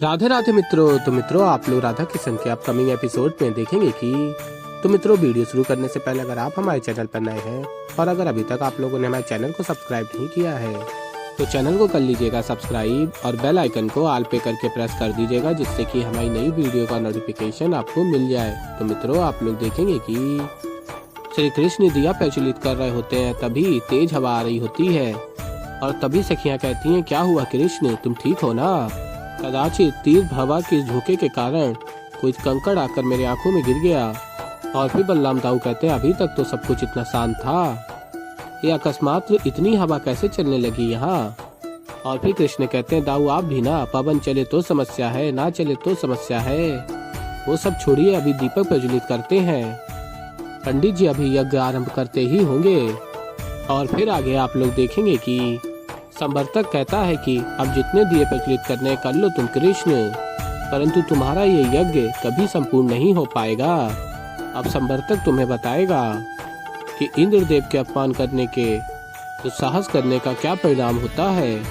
राधे राधे मित्रों। तो मित्रों, आप लोग राधा किशन के अपकमिंग एपिसोड में देखेंगे कि तो मित्रों, वीडियो शुरू करने से पहले अगर आप हमारे चैनल पर नए हैं और अगर अभी तक आप लोगों ने हमारे चैनल को सब्सक्राइब नहीं किया है तो चैनल को कर लीजिएगा सब्सक्राइब और बेल आइकन को ऑल पे करके प्रेस कर दीजिएगा, जिससे कि हमारी नई वीडियो का नोटिफिकेशन आपको मिल जाए। तो मित्रों, आप लोग देखेंगे कि श्री कृष्ण दिया प्रज्वलित कर रहे होते हैं, तभी तेज हवा आ रही होती है और तभी सखियाँ कहती हैं, क्या हुआ कृष्ण, तुम ठीक हो ना? कदाचित तीव्र हवा के झोंके के कारण कोई कंकड़ आकर मेरी आंखों में गिर गया। और फिर बलराम दाऊ कहते हैं, अभी तक तो सब कुछ इतना शांत था, ये अकस्मात इतनी हवा कैसे चलने लगी यहाँ? और फिर कृष्ण कहते हैं, दाऊ आप भी ना, पवन चले तो समस्या है, ना चले तो समस्या है। वो सब छोड़िए, अभी दीपक प्रज्वलित करते हैं, पंडित जी अभी यज्ञ आरंभ करते ही होंगे। और फिर आगे आप लोग देखेंगे कि संवर्तक कहता है कि अब जितने दिए प्रज्वलित करने कर लो तुम कृष्ण, परंतु तुम्हारा ये यज्ञ कभी संपूर्ण नहीं हो पाएगा। अब संवर्तक तुम्हें बताएगा कि इंद्रदेव के अपमान करने के दुस्साहस करने का क्या परिणाम होता है।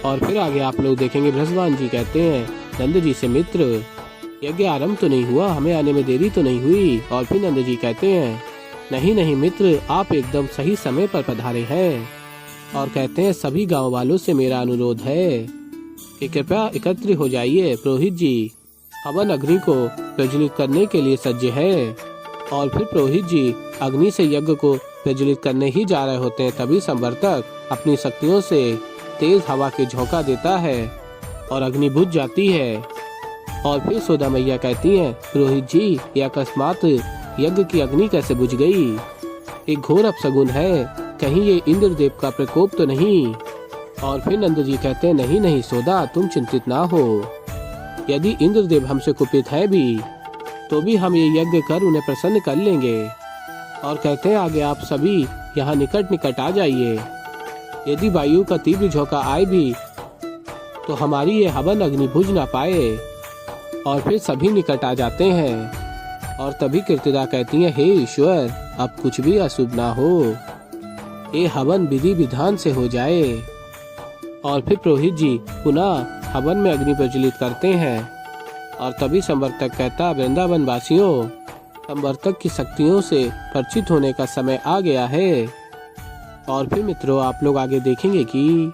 और फिर आगे आप लोग देखेंगे बृहस्पति जी कहते हैं नंद जी से, मित्र यज्ञ आरंभ तो नहीं हुआ, हमें आने में देरी तो नहीं हुई? और फिर नंद जी कहते हैं, नहीं नहीं मित्र, आप एकदम सही समय पर पधारे हैं। और कहते हैं, सभी गांव वालों से मेरा अनुरोध है कि कृपया एकत्र हो जाइए, पुरोहित जी हवन अग्नि को प्रज्वलित करने के लिए सज्ज है। और फिर पुरोहित जी अग्नि से यज्ञ को प्रज्वलित करने ही जा रहे होते हैं, तभी संवर्तक अपनी शक्तियों से तेज हवा के झोंका देता है और अग्नि बुझ जाती है। और फिर सोदा मैया कहती हैं, पुरोहित जी ये अकस्मात यज्ञ की अग्नि कैसे बुझ गई? एक घोर अपशगुन है, कहीं ये इंद्रदेव का प्रकोप तो नहीं? और फिर नंद जी कहते हैं, नहीं नहीं सोदा, तुम चिंतित ना हो, यदि इंद्रदेव हमसे कुपित है भी तो भी हम ये यज्ञ कर उन्हें प्रसन्न कर लेंगे। और कहते हैं आगे आप सभी यहाँ निकट निकट आ जाइए, यदि वायु का तीव्र झोंका आए भी तो हमारी ये हवन अग्नि बुझ ना पाए। और फिर सभी निकट आ जाते हैं और तभी कीर्तिदा कहती है, हे ईश्वर, अब कुछ भी अशुभ ना हो, ये हवन विधि विधान से हो जाए। और फिर पुरोहित जी पुनः हवन में अग्नि प्रज्वलित करते हैं और तभी संवर्तक कहता, वृंदावन वासियों, संवर्तक की शक्तियों से परिचित होने का समय आ गया है। और फिर मित्रों, आप लोग आगे देखेंगे कि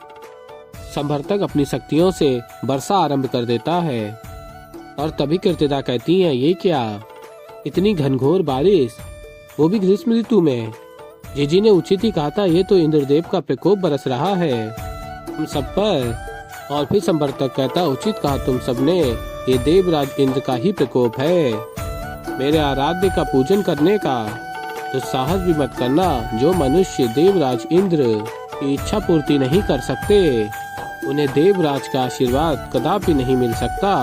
संवर्तक अपनी शक्तियों से वर्षा आरंभ कर देता है और तभी कीर्तिदा कहती है, ये क्या, इतनी घनघोर बारिश, वो भी ग्रीष्म ऋतु में? जीजी ने उचित ही कहा था, ये तो इंद्रदेव का प्रकोप बरस रहा है हम सब पर। और फिर संवर्तक कहता, उचित कहा तुम सबने, ये देवराज इंद्र का ही प्रकोप है, मेरे आराध्य का पूजन करने का दुस्साहस भी मत करना। जो मनुष्य देवराज इंद्र की इच्छा पूर्ति नहीं कर सकते, उन्हें देवराज का आशीर्वाद कदापि नहीं मिल सकता।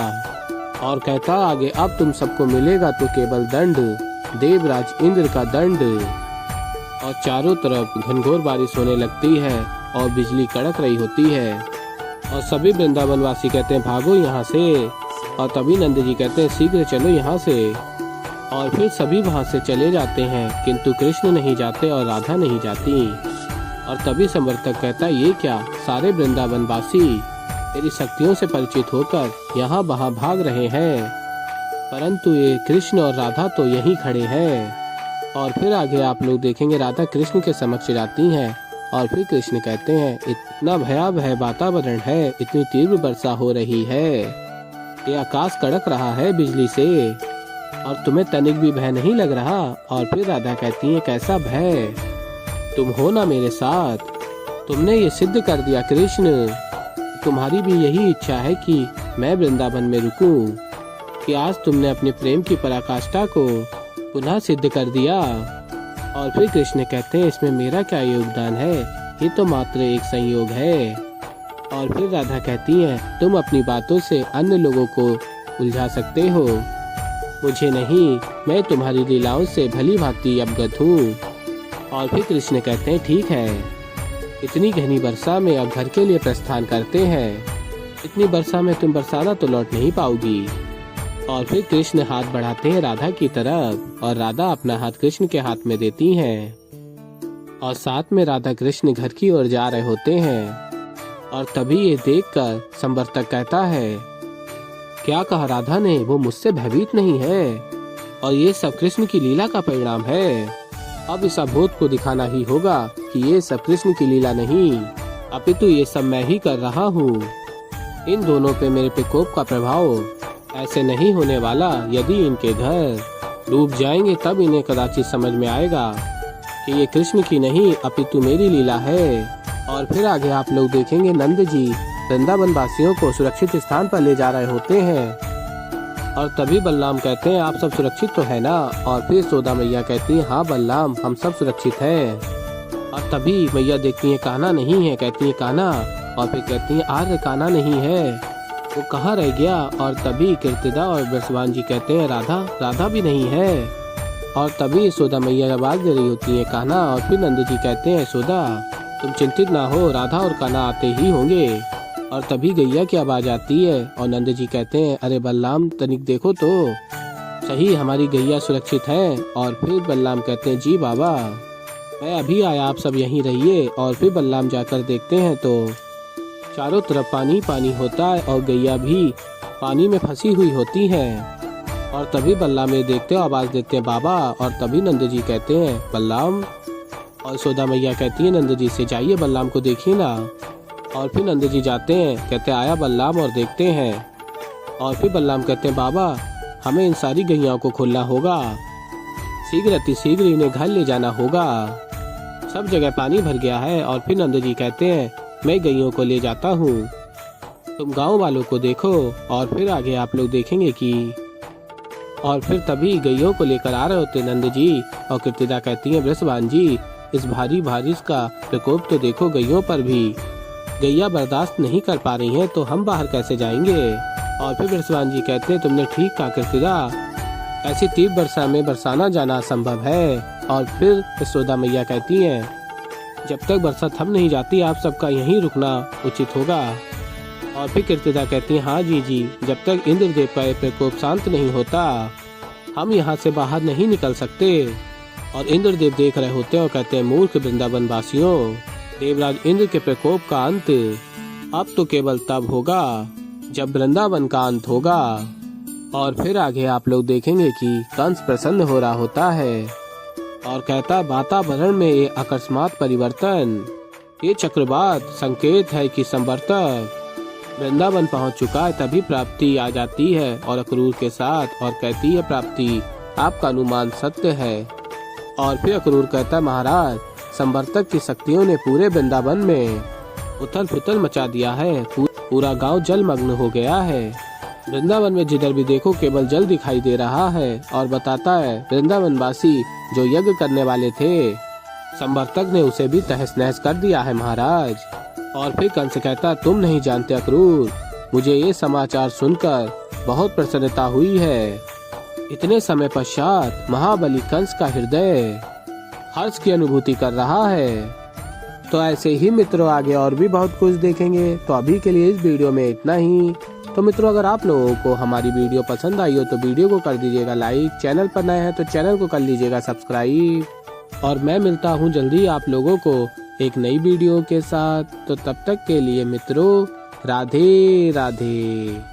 और कहता आगे, अब तुम सबको मिलेगा तो केवल दंड, देवराज इंद्र का दंड। और चारों तरफ घनघोर बारिश होने लगती है और बिजली कड़क रही होती है और सभी वृंदावनवासी कहते हैं, भागो यहाँ से। और तभी नंद जी कहते हैं, शीघ्र चलो यहाँ से। और फिर सभी वहाँ से चले जाते हैं, किंतु कृष्ण नहीं जाते और राधा नहीं जाती। और तभी संवर्तक कहता, ये क्या, सारे वृंदावनवासी मेरी शक्तियों से परिचित होकर यहाँ वहाँ भाग रहे हैं, परंतु ये कृष्ण और राधा तो यहीं खड़े हैं। और फिर आगे आप लोग देखेंगे राधा कृष्ण के समक्ष जाती हैं और फिर कृष्ण कहते हैं, इतना भयावह वातावरण है, इतनी तीव्र वर्षा हो रही है, ये आकाश कड़क रहा है बिजली से, और तुम्हें तनिक भी भय नहीं लग रहा? और फिर राधा कहती है, कैसा भय, तुम हो ना मेरे साथ, तुमने ये सिद्ध कर दिया कृष्ण, तुम्हारी भी यही इच्छा है कि मैं वृंदावन में रुकूं, कि आज तुमने अपने प्रेम की पराकाष्ठा को पुनः सिद्ध कर दिया। और फिर कृष्ण कहते हैं, इसमें मेरा क्या योगदान है, ये तो मात्र एक संयोग है। और फिर राधा कहती है, तुम अपनी बातों से अन्य लोगों को उलझा सकते हो, मुझे नहीं, मैं तुम्हारी लीलाओं से भली भांति अवगत हूँ। और फिर कृष्ण कहते हैं, ठीक है, इतनी घनी वर्षा में अब घर के लिए प्रस्थान करते हैं, इतनी वर्षा में तुम बरसाना तो लौट नहीं पाओगी। और फिर कृष्ण हाथ बढ़ाते हैं राधा की तरफ और राधा अपना हाथ कृष्ण के हाथ में देती हैं और साथ में राधा कृष्ण घर की ओर जा रहे होते हैं। और तभी ये देखकर संवर्तक कहता है, क्या कहा राधा ने, वो मुझसे भयभीत नहीं है और ये सब कृष्ण की लीला का परिणाम है। अब इस अबोध को दिखाना ही होगा कि ये सब कृष्ण की लीला नहीं, अपितु ये सब मैं ही कर रहा हूँ। इन दोनों पे मेरे प्रकोप का प्रभाव ऐसे नहीं होने वाला। यदि इनके घर डूब जाएंगे तब इन्हें कदाचित समझ में आएगा कि ये कृष्ण की नहीं अपितु मेरी लीला है। और फिर आगे आप लोग देखेंगे नंद जी वृंदावन वासियों को सुरक्षित स्थान पर ले जा रहे होते हैं और तभी बलराम कहते हैं आप सब सुरक्षित तो है ना। और फिर यशोदा मैया कहती है हाँ बलराम हम सब सुरक्षित हैं। और तभी मैया देखती है कान्हा नहीं है, कहती है कान्हा, और फिर कहती है आर्य कान्हा नहीं है, वो कहाँ रह गया। और तभी कीर्तिदा और बृषभान जी कहते हैं राधा भी नहीं है। और तभी यशोदा मैया आवाज दे रही होती है कान्हा। और फिर नंद जी कहते हैं यशोदा तुम चिंतित ना हो, राधा और कान्हा आते ही होंगे। और तभी गैया की आवाज आती है और नंद जी कहते हैं अरे बलराम तनिक देखो तो सही हमारी गैया सुरक्षित है। और फिर बलराम कहते हैं जी बाबा मैं अभी आया, आप सब यहीं रहिए। और फिर बलराम जाकर देखते हैं तो चारों तरफ पानी पानी होता है और गैया भी पानी में फंसी हुई होती है। और तभी बलराम ये देखते हैं, आवाज देते हैं बाबा। और तभी नंद जी कहते हैं बलराम, और यशोदा मैया कहती है नंद जी से जाइए बलराम को देखिए ना। और फिर नंद जी जाते हैं, कहते आया बलराम और देखते हैं। और फिर बलराम कहते हैं बाबा हमें इन सारी गैयाओं को खोलना होगा, शीघ्र अतिशीघ्र इन्हें घर ले जाना होगा, सब जगह पानी भर गया है। और फिर नंद जी कहते हैं मैं गैयों को ले जाता हूँ, तुम गांव वालों को देखो। और फिर आगे आप लोग देखेंगे कि और फिर तभी गैयों को लेकर आ रहे होते नंद जी। और कीर्तिदा कहती है वृषभान जी इस भारी बारिश का प्रकोप तो देखो गैयों पर भी, गैया बर्दाश्त नहीं कर पा रही हैं तो हम बाहर कैसे जाएंगे। और फिर वृषभान जी कहते हैं तुमने ठीक कहा कीर्तिदा, ऐसी तीव्र वर्षा में बरसाना जाना असंभव है। और फिर यशोदा मैया कहती हैं जब तक बरसा थम नहीं जाती आप सबका यहीं रुकना उचित होगा। और फिर कीर्तिदा कहती हैं हाँ जी जब तक इंद्रदेव का प्रकोप शांत नहीं होता हम यहाँ से बाहर नहीं निकल सकते। और इंद्रदेव देख रहे होते हैं और कहते हैं मूर्ख वृंदावन वासियों, देवराज इंद्र के प्रकोप का अंत अब तो केवल तब होगा जब वृंदावन का अंत होगा। और फिर आगे आप लोग देखेंगे कि कंस प्रसन्न हो रहा होता है और कहता वातावरण में ये अकस्मात परिवर्तन, ये चक्रवात संकेत है कि संवर्तक वृंदावन पहुंच चुका है। तभी प्राप्ति आ जाती है और अक्रूर के साथ और कहती है प्राप्ति आपका अनुमान सत्य है। और फिर अक्रूर कहता है महाराज संवर्तक की शक्तियों ने पूरे वृंदावन में उथल पुथल मचा दिया है, पूरा गांव जलमग्न हो गया है। वृंदावन में जिधर भी देखो केवल जल दिखाई दे रहा है। और बताता है वृंदावन वासी जो यज्ञ करने वाले थे संवर्तक ने उसे भी तहस नहस कर दिया है महाराज। और फिर कंस कहता तुम नहीं जानते अक्रूर, मुझे ये समाचार सुनकर बहुत प्रसन्नता हुई है। इतने समय पश्चात महाबली कंस का हृदय हर्ष की अनुभूति कर रहा है। तो ऐसे ही मित्रों आगे और भी बहुत कुछ देखेंगे। तो अभी के लिए इस वीडियो में इतना ही। तो मित्रों अगर आप लोगों को हमारी वीडियो पसंद आई हो तो वीडियो को कर दीजिएगा लाइक, चैनल पर नए हैं तो चैनल को कर लीजिएगा सब्सक्राइब। और मैं मिलता हूँ जल्दी आप लोगों को एक नई वीडियो के साथ। तो तब तक के लिए मित्रों राधे राधे।